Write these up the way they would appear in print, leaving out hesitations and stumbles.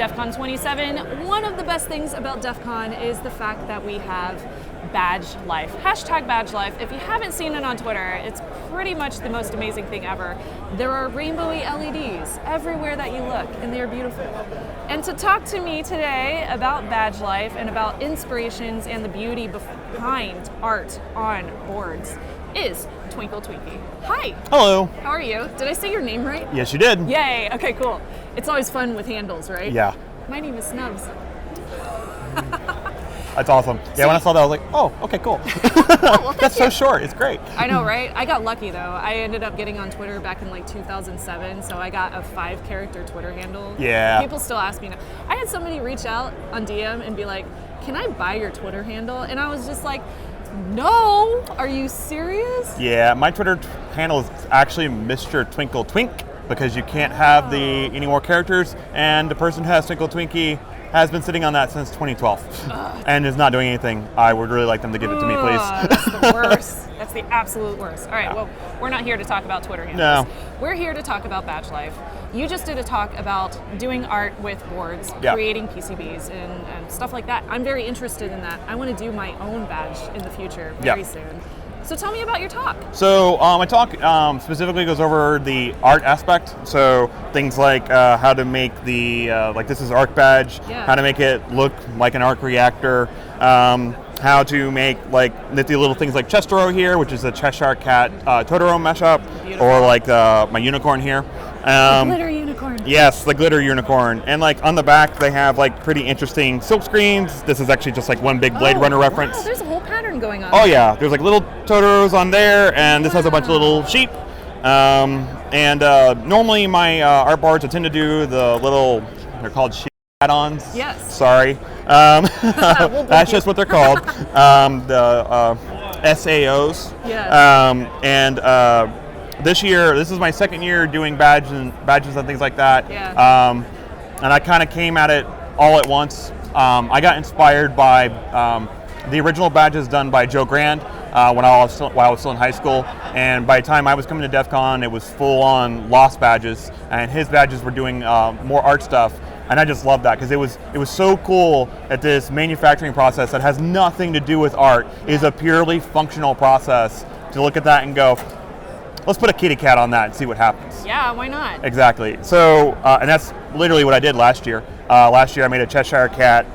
DEF CON 27. One of the best things about DEF CON is the fact that we have badge life. Hashtag badge life. If you haven't seen it on Twitter, it's pretty much the most amazing thing ever. There are rainbowy LEDs everywhere that you look, and they're beautiful. And to talk to me today about badge life and about inspirations and the beauty behind art on boards is Twinkle Twinkie. Hi. Hello. How are you? Did I say your name right? Yes, you did. Yay. Okay, cool. It's always fun with handles, right? Yeah. My name is Snubs. That's awesome. Yeah, when I saw that, I was like, oh, okay, cool. Well, That's so short. It's great. I know, right? I got lucky, though. I ended up getting on Twitter back in like 2007, so I got a 5-character Twitter handle. Yeah. People still ask me now. I had somebody reach out on DM and be like, can I buy your Twitter handle? And I was just like, no, are you serious? Yeah, my Twitter handle is actually Mr. Twinkle Twink because you can't have any more characters, and the person who has Twinkle Twinkie has been sitting on that since 2012 and is not doing anything. I would really like them to give it to me, please. That's the worst. That's the absolute worst. All right, well, we're not here to talk about Twitter handles. No. We're here to talk about badge life. You just did a talk about doing art with boards, Yeah. creating PCBs and stuff like that. I'm very interested in that. I want to do my own badge in the future very soon. So tell me about your talk. So my talk specifically goes over the art aspect. So things like how to make the, like this is Arc Badge, how to make it look like an arc reactor, how to make like nifty little things like Chestero here, which is a Cheshire Cat Totoro mashup, or like my unicorn here. The glitter unicorn. Yes, the glitter unicorn. And like on the back, they have like pretty interesting silk screens. This is actually just like one big Blade Runner reference. Wow, there's a whole pattern going on. Oh yeah, there's like little Totoros on there, and this has a bunch of little sheep. Normally my art boards I tend to do the little, they're called sheep add-ons. Yes. Sorry. That's just what they're called. The SAOs. Yes. This year, this is my second year doing badges and things like that. Yeah. And I kind of came at it all at once. I got inspired by the original badges done by Joe Grand while I was still in high school. And by the time I was coming to DEF CON, it was full-on Lost badges, and his badges were doing more art stuff. And I just loved that because it was so cool that this manufacturing process that has nothing to do with art is a purely functional process to look at that and go, let's put a kitty cat on that and see what happens. Yeah, why not? Exactly. So, and that's literally what I did last year. Last year I made a Cheshire Cat,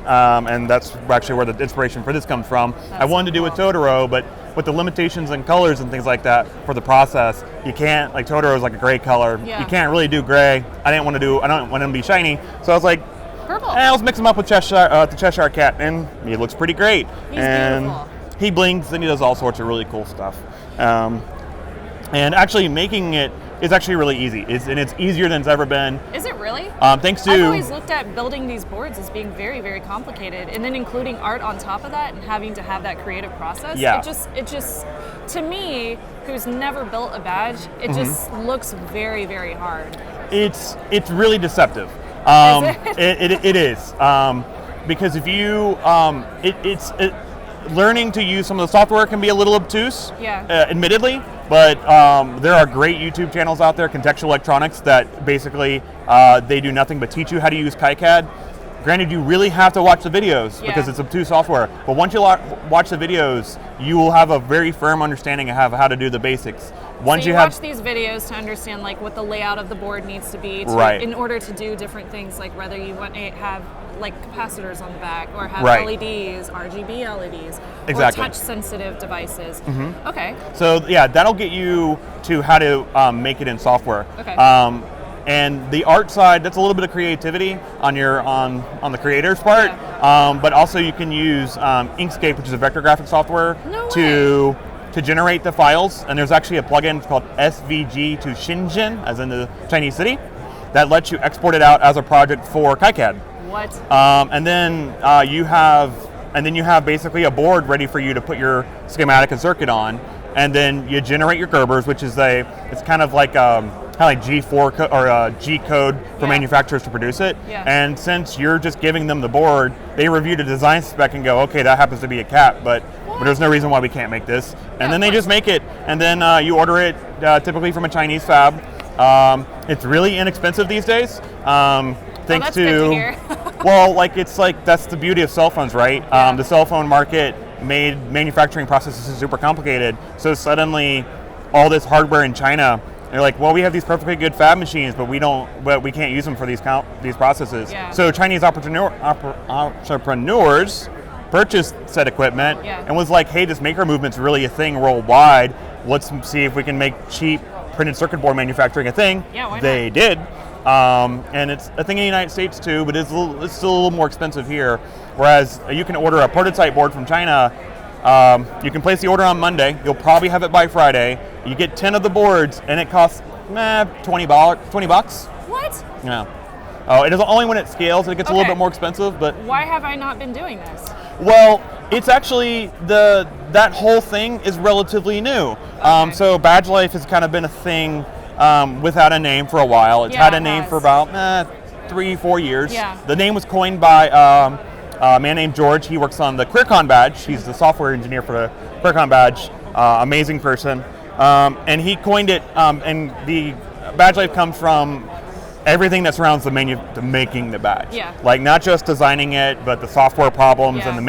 and that's actually where the inspiration for this comes from. I wanted to do a Totoro, but with the limitations and colors and things like that for the process, you can't, like Totoro is like a gray color. Yeah. You can't really do gray. I don't want him to be shiny. So I was like, purple. let's mix him up with the Cheshire Cat, and he looks pretty great. He's and beautiful. He blinks and he does all sorts of really cool stuff. And actually making it is actually really easy. It's easier than it's ever been. Is it really? Thanks to... I've always looked at building these boards as being very, very complicated, and then including art on top of that and having to have that creative process. Yeah. It just, to me, who's never built a badge, it just looks very, very hard. It's really deceptive. Is it? It is. Because if you, learning to use some of the software can be a little obtuse, admittedly, but there are great YouTube channels out there, Contextual Electronics, that basically they do nothing but teach you how to use KiCad. Granted, you really have to watch the videos because it's obtuse software, but once you watch the videos, you will have a very firm understanding of how to do the basics. Once so you have watch these videos to understand like what the layout of the board needs to be in order to do different things, like whether you want to have like capacitors on the back or have LEDs, RGB LEDs, or touch-sensitive devices. Okay. So yeah, that'll get you to how to make it in software. Okay. And the art side, that's a little bit of creativity on the creator's part. But also you can use Inkscape, which is a vector graphics software, to generate the files. And there's actually a plugin called SVG to Shenzhen, as in the Chinese city, that lets you export it out as a project for KiCad. What? And then you have basically a board ready for you to put your schematic and circuit on, and then you generate your Gerbers, which is it's kind of like G4 or G code for manufacturers to produce it. And since you're just giving them the board, they review the design spec and go, okay, that happens to be a cat, but there's no reason why we can't make this. And then they just make it, and then you order it typically from a Chinese fab. It's really inexpensive these days. thanks that's good to hear. well, like it's like that's the beauty of cell phones, right? Yeah. The cell phone market made manufacturing processes super complicated. So suddenly, all this hardware in China, they're like, well, we have these perfectly good fab machines, but we can't use them for these processes. Yeah. So Chinese entrepreneurs purchased said equipment and was like, hey, this maker movement's really a thing worldwide. Let's see if we can make cheap printed circuit board manufacturing a thing. Yeah, why they not? did. And it's a thing in the United States too, but it's still a little more expensive here. Whereas you can order a prototype board from China. You can place the order on Monday. You'll probably have it by Friday. You get 10 of the boards, and it costs $20. What? Yeah. Oh, it is only when it scales it gets a little Okay. bit more expensive, but Why have I not been doing this? well, it's actually that whole thing is relatively new. Okay. So Badge Life has kind of been a thing without a name for a while. It's Yeah, had a it name has. for about 3-4 years. Yeah. The name was coined by a man named George. He works on the ClearCon badge. He's the software engineer for the ClearCon badge. Amazing person. And he coined it, and the Badge Life comes from everything that surrounds the making the badge. Yeah. Like not just designing it, but the software problems Yeah. and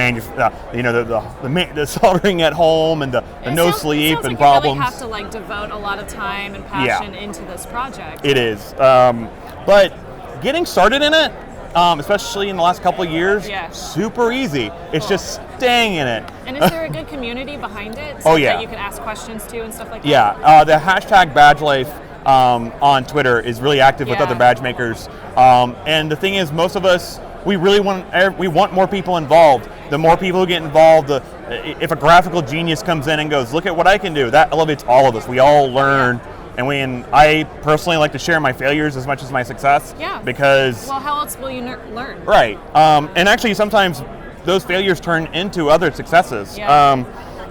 the soldering at home and the no sleep it sounds and like problems. You really have to like devote a lot of time and passion into this project. It is. But getting started in it, especially in the last couple of years, Yeah. super easy. It's just staying in it. And is there a good community behind it? Oh, yeah. That you can ask questions to and stuff like that? Yeah, the hashtag badge life on Twitter is really active with Yeah. other badge makers. And the thing is, most of us, we want more people involved. The more people who get involved, if a graphical genius comes in and goes, look at what I can do, that elevates all of us. We all learn. And I personally like to share my failures as much as my success. Yeah. Because Well, how else will you learn? right. And actually, sometimes those failures turn into other successes. Yeah.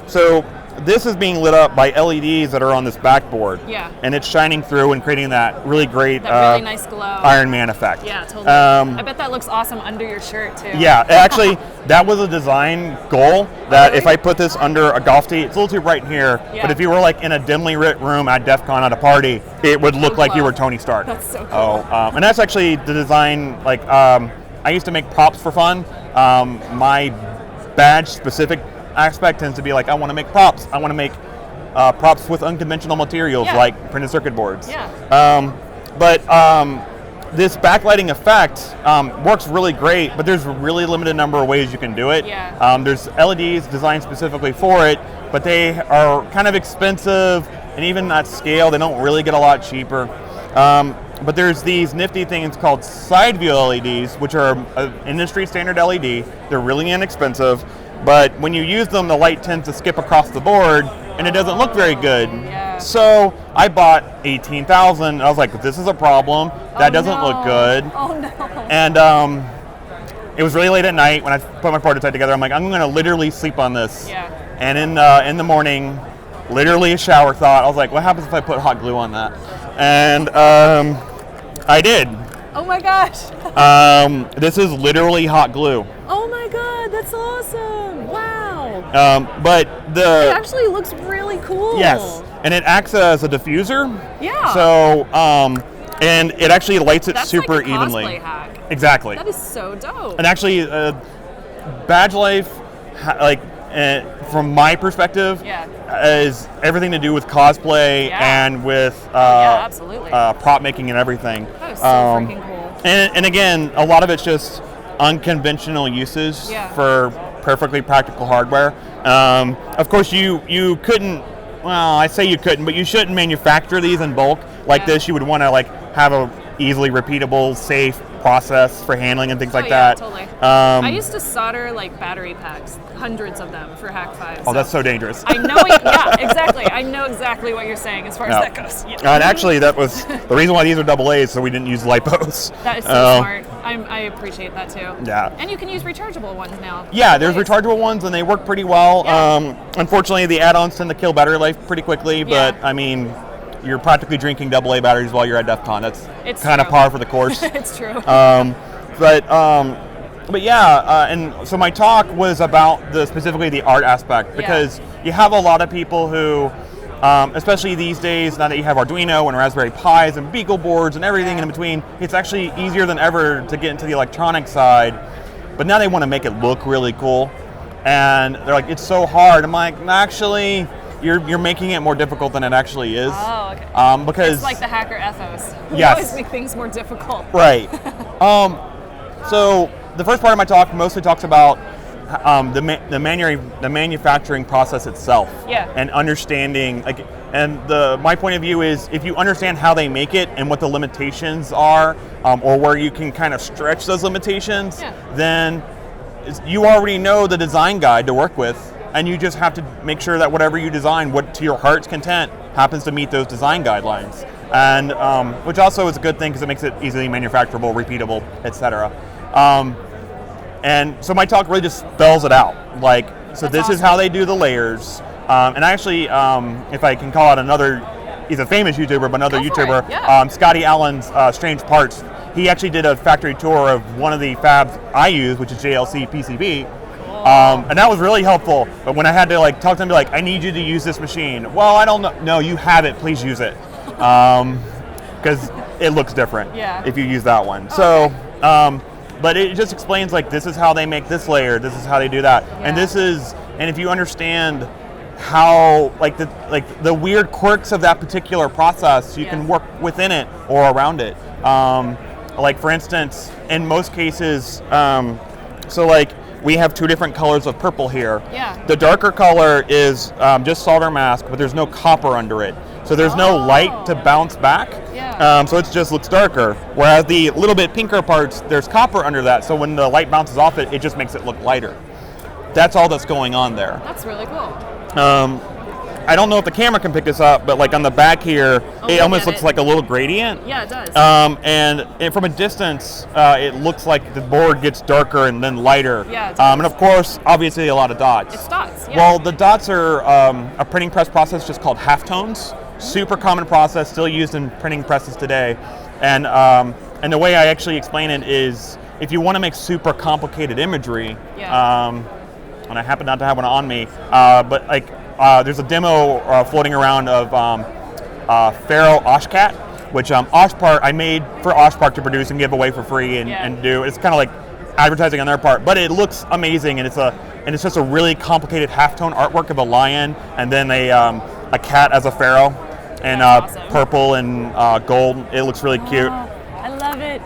So this is being lit up by LEDs that are on this backboard. Yeah. And it's shining through and creating that really great That really nice glow. Iron Man effect. Yeah, totally. I bet that looks awesome under your shirt too. Yeah, actually, that was a design goal that if I put this under a golf tee, it's a little too bright in here, Yeah. but if you were like in a dimly lit room at DEF CON at a party, it would look like you were Tony Stark. That's so cool. And that's actually the design, like, I used to make props for fun. My badge specific aspect tends to be like, I want to make props. I want to make props with unconventional materials Yeah. like printed circuit boards. Yeah. But this backlighting effect works really great, but there's a really limited number of ways you can do it. Yeah. There's LEDs designed specifically for it, but they are kind of expensive, and even at scale, they don't really get a lot cheaper. But there's these nifty things called side view LEDs, which are an industry standard LED. They're really inexpensive, but when you use them, the light tends to skip across the board, and it doesn't look very good. Yeah. So I bought 18,000. I was like, this is a problem. That doesn't look good. Oh no. And it was really late at night when I put my prototype together. I'm like, I'm going to literally sleep on this. Yeah. And in the morning, literally a shower thought, I was like, what happens if I put hot glue on that? And I did. Oh my gosh. This is literally hot glue. Oh my god, that's awesome. Wow. But It actually looks really cool. yes, and it acts as a diffuser. Yeah. So and it actually lights it That's super like a evenly. cosplay hack. Exactly. That is so dope. And actually, Badge Life, from my perspective, Yeah. is everything to do with cosplay Yeah. and with yeah, absolutely. prop making and everything. That is so freaking cool. And again, a lot of it's just unconventional uses Yeah. for perfectly practical hardware. Of course, you couldn't. Well, I say you couldn't, but you shouldn't manufacture these in bulk like Yeah. this. You would want to like have a easily repeatable, safe process for handling and things like yeah, that. Totally. I used to solder like battery packs, hundreds of them for Hak5. Oh, that's so dangerous. I know. Yeah, exactly. I know exactly what you're saying as far as that goes. Yeah. And actually, that was the reason why these are AA's, so we didn't use lipos. That is so smart. I appreciate that too. Yeah. And you can use rechargeable ones now. Yeah, there's Nice. rechargeable ones, and they work pretty well. Yeah. Unfortunately, the add-ons tend to kill battery life pretty quickly, but Yeah. I mean, you're practically drinking AA batteries while you're at DEF CON. That's It's kind of true. par for the course. It's true. But yeah, and so my talk was about specifically the art aspect, because you have a lot of people who especially these days, now that you have Arduino and Raspberry Pis and Beagle boards and everything in between, it's actually easier than ever to get into the electronic side. But now they want to make it look really cool. And they're like, it's so hard. I'm like, actually, you're making it more difficult than it actually is. Oh, okay. Because it's like the hacker ethos. We yes. always make things more difficult. Right. So the first part of my talk mostly talks about the manufacturing process itself. Yeah. And understanding, my point of view is, if you understand how they make it and what the limitations are, or where you can kind of stretch those limitations, then you already know the design guide to work with, and you just have to make sure that whatever you design, what to your heart's content, happens to meet those design guidelines. And which also is a good thing because it makes it easily manufacturable, repeatable, etc. And so my talk really just spells it out. This awesome. Is how they do the layers. And actually, if I can call out another, he's a famous YouTuber, but another YouTuber, Scotty Allen's Strange Parts. He actually did a factory tour of one of the fabs I use, which is JLC PCB. And that was really helpful. But when I had to talk to him, I need you to use this machine. Well, I don't know. No, you have it. Please use it. Because it looks different if you use that one. So, but it just explains this is how they make this layer. This is how they do that. And and if you understand how the weird quirks of that particular process, you can work within it or around it. For instance, in most cases, we have two different colors of purple here. Yeah. The darker color is just solder mask, but there's no copper under it. So there's no light to bounce back. Yeah. So it just looks darker. Whereas the little bit pinker parts, there's copper under that. So when the light bounces off it, it just makes it look lighter. That's all that's going on there. That's really cool. I don't know if the camera can pick this up, but on the back here, it almost looks like a little gradient. Yeah, it does. And from a distance, it looks like the board gets darker and then lighter. Yeah, it does. And of course, obviously a lot of dots. It's dots, yeah. Well, the dots are a printing press process just called Halftones. Super common process, still used in printing presses today. And the way I actually explain it is, if you want to make super complicated imagery, and I happen not to have one on me, but there's a demo floating around of Pharaoh Oshcat, which Oshpark I made for Oshpark to produce and give away for free and do. It's kind of like advertising on their part, but it looks amazing, and it's just a really complicated halftone artwork of a lion and then a cat as a pharaoh, and awesome. Purple and gold. It looks really cute. I love it.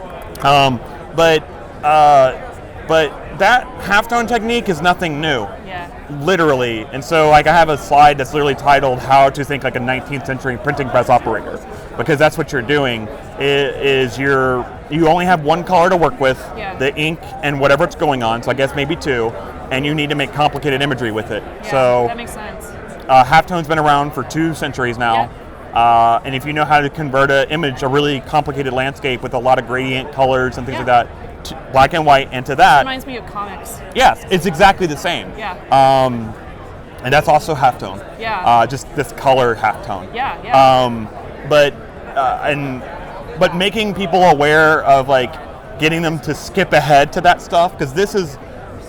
But that halftone technique is nothing new. Yeah. Literally. And so I have a slide that's literally titled How to Think Like a 19th Century Printing Press Operator. Because that's what you're doing, is you only have one color to work with, the ink and whatever it's going on, so I guess maybe two, and you need to make complicated imagery with it. Yeah, so that makes sense. Halftone's been around for 2 centuries now. And if you know how to convert an image, a really complicated landscape with a lot of gradient colors and things like that, to black and white, and to that. It reminds me of comics. Yes, it's exactly the same. Yeah. And that's also halftone. Yeah. Just this color halftone. Yeah, yeah. But making people aware of getting them to skip ahead to that stuff, because this is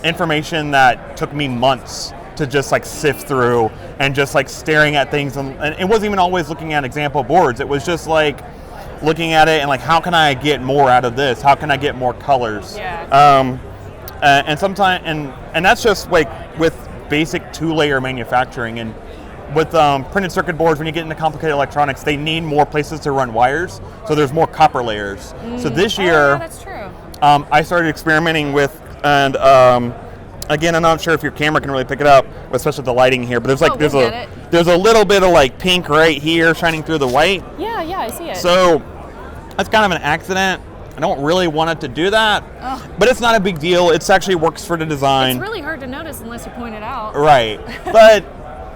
information that took me months to just sift through, and just staring at things, and it wasn't even always looking at example boards. It was just looking at it and how can I get more out of this? How can I get more colors? Yeah. And sometimes and that's just with basic 2-layer manufacturing, and with printed circuit boards, when you get into complicated electronics, they need more places to run wires, so there's more copper layers. So this year, that's true. I started experimenting with, and again, I'm not sure if your camera can really pick it up, especially the lighting here, but there's a little bit of pink right here shining through the white. Yeah, I see it. So that's kind of an accident. I don't really want it to do that, but it's not a big deal. It actually works for the design. It's really hard to notice unless you point it out. Right, but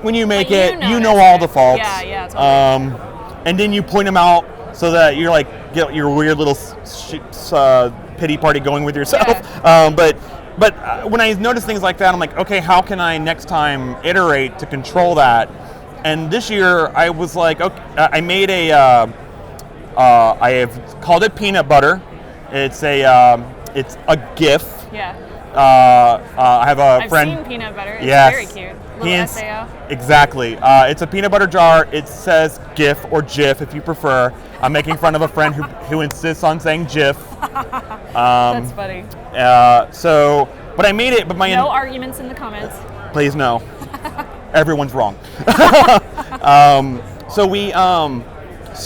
when you make you know all the faults. Yeah, totally. And then you point them out so that you're get your weird little pity party going with yourself. Yeah. But when I notice things like that, I'm okay, how can I next time iterate to control that? And this year I was okay, I made I have called it peanut butter. It's a GIF. Yeah. I have a I've friend. seen peanut butter. It's Yes. very cute. Little SAO. Exactly. It's a peanut butter jar. It says GIF or GIF if you prefer. I'm making fun of a friend who insists on saying GIF. That's funny. But I made it. But my No arguments in the comments. Please no. Everyone's wrong.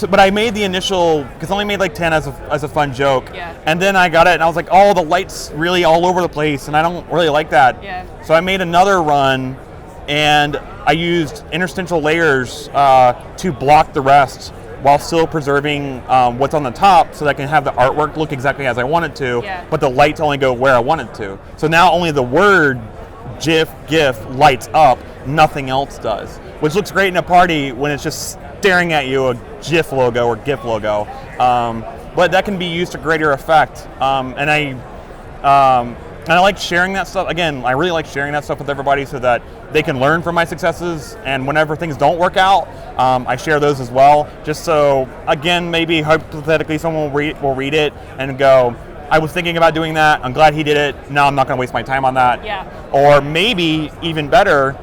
But I made the initial, because I only made like 10 as a fun joke. Yeah. And then I got it and I was like, oh, the light's really all over the place and I don't really like that. Yeah. So I made another run and I used interstitial layers to block the rest while still preserving what's on the top so that I can have the artwork look exactly as I want it to, Yeah. but the lights only go where I want it to. So now only the word GIF lights up, nothing else does, which looks great in a party when it's just staring at you, a GIF logo or GIF logo. But that can be used to greater effect. And I like sharing that stuff. Again, I really like sharing that stuff with everybody so that they can learn from my successes. And whenever things don't work out, I share those as well. Just so, again, maybe hypothetically someone will read it and go, I was thinking about doing that. I'm glad he did it. No, I'm not going to waste my time on that. Yeah. Or maybe even better,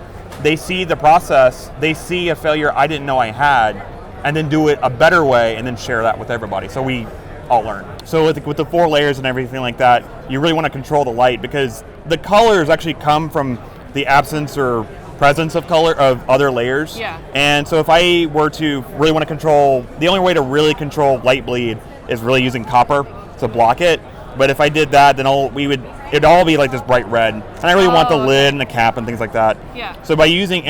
they see the process, they see a failure I didn't know I had, and then do it a better way and then share that with everybody. So we all learn. So with the 4 layers and everything like that, you really want to control the light because the colors actually come from the absence or presence of color of other layers. Yeah. And so if I were to really want to control, the only way to really control light bleed is really using copper to block it. But if I did that, then it'd all be like this bright red. And I really want the lid and the cap and things like that. Yeah. So by using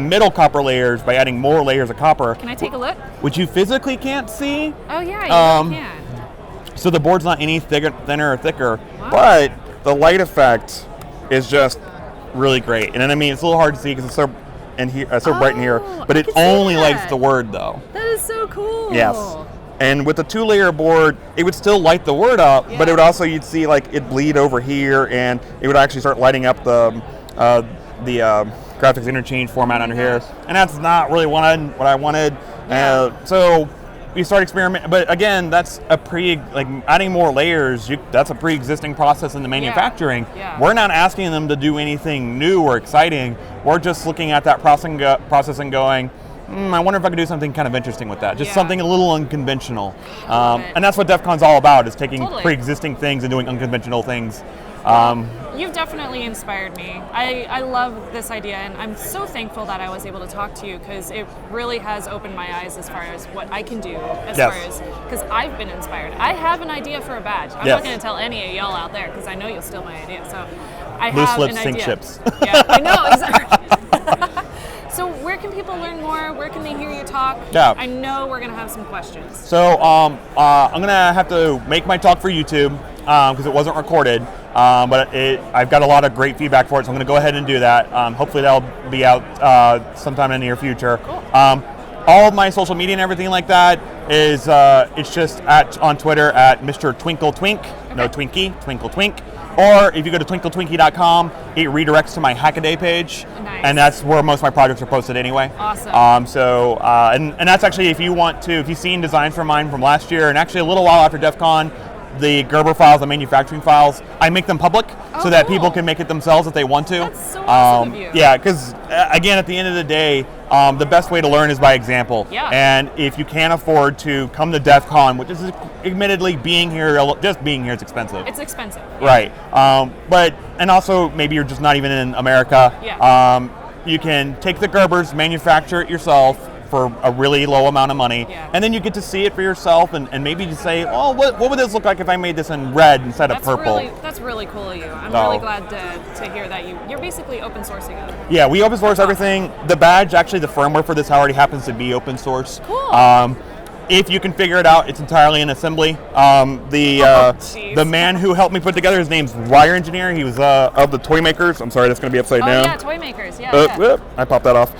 middle copper layers, by adding more layers of copper. Can I take a look? Which you physically can't see. Oh yeah, you can. So the board's not any thinner or thicker, Wow. but the light effect is just really great. And then, I mean, it's a little hard to see because it's so bright in here, but I it can see only that. lights the word though. That is so cool. Yes. And with the 2-layer board, it would still light the word up, but it would also, you'd see like it bleed over here, and it would actually start lighting up the graphics interchange format under here. And that's not really what I wanted. So we start experimenting, but again, that's adding more layers. That's a pre-existing process in the manufacturing. Yeah. We're not asking them to do anything new or exciting. We're just looking at that process and going, I wonder if I could do something kind of interesting with that. Just something a little unconventional. And that's what DEF CON's all about, is taking pre-existing things and doing unconventional things. You've definitely inspired me. I love this idea, and I'm so thankful that I was able to talk to you because it really has opened my eyes as far as what I can do, because I've been inspired. I have an idea for a badge. I'm not going to tell any of y'all out there because I know you'll steal my idea. So I have an idea. Loose lips sink ships. Yeah, I know, exactly. So where can people learn more? Where can they hear you talk? Yeah. I know we're going to have some questions. So I'm going to have to make my talk for YouTube because it wasn't recorded, but I've got a lot of great feedback for it, so I'm going to go ahead and do that. Hopefully that'll be out sometime in the near future. Cool. All of my social media and everything like that is it's just on Twitter at Mr. Twinkle Twink, no Twinkie, Twinkle Twink. Or if you go to twinkletwinkie.com, it redirects to my Hak5 page, and that's where most of my projects are posted anyway. Awesome. And that's actually, if you've seen designs from mine from last year, and actually a little while after DEF CON, the Gerber files, the manufacturing files, I make them public so that people can make it themselves if they want to. That's so awesome of you. Yeah, because again, at the end of the day, the best way to learn is by example. Yeah. And if you can't afford to come to DEF CON, which is admittedly just being here is expensive. It's expensive. Right. And also maybe you're just not even in America. Yeah. You can take the Gerbers, manufacture it yourself for a really low amount of money, and then you get to see it for yourself and maybe just say, oh, what would this look like if I made this in red instead of purple? That's really cool of you. I'm really glad to hear that you're basically open sourcing it. Yeah, we open source everything. The badge, actually the firmware for this already happens to be open source. Cool. If you can figure it out, it's entirely in assembly. The man who helped me put together, his name's Wire Engineer. He was of the Toy Makers. I'm sorry, that's going to be upside down. Oh yeah, Toy Makers. Yeah. I popped that off.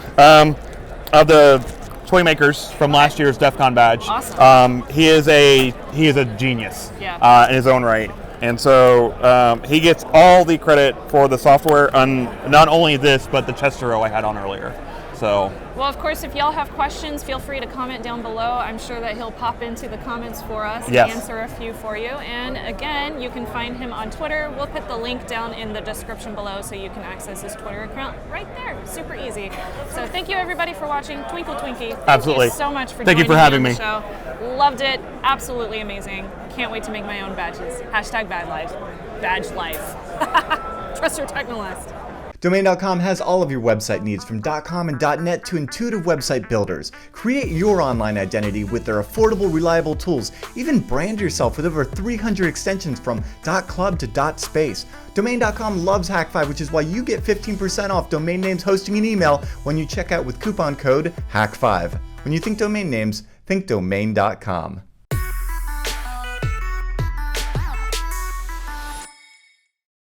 Of the Toy Makers from last year's DEF CON badge. Awesome. He is a genius in his own right. And so he gets all the credit for the software on not only this, but the chest row I had on earlier. So. Well, of course, if y'all have questions, feel free to comment down below. I'm sure that he'll pop into the comments for us and answer a few for you. And again, you can find him on Twitter. We'll put the link down in the description below so you can access his Twitter account right there. Super easy. So thank you everybody for watching Twinkle Twinkie. Absolutely. Thank you so much for Thank you for having me me. on the show. Loved it. Absolutely amazing. Can't wait to make my own badges. Hashtag badlife. Badge life. Trust your technolist. Domain.com has all of your website needs from .com and .net to intuitive website builders. Create your online identity with their affordable, reliable tools. Even brand yourself with over 300 extensions from .club to .space. Domain.com loves Hak5, which is why you get 15% off domain names, hosting, and email when you check out with coupon code HAK5. When you think domain names, think domain.com.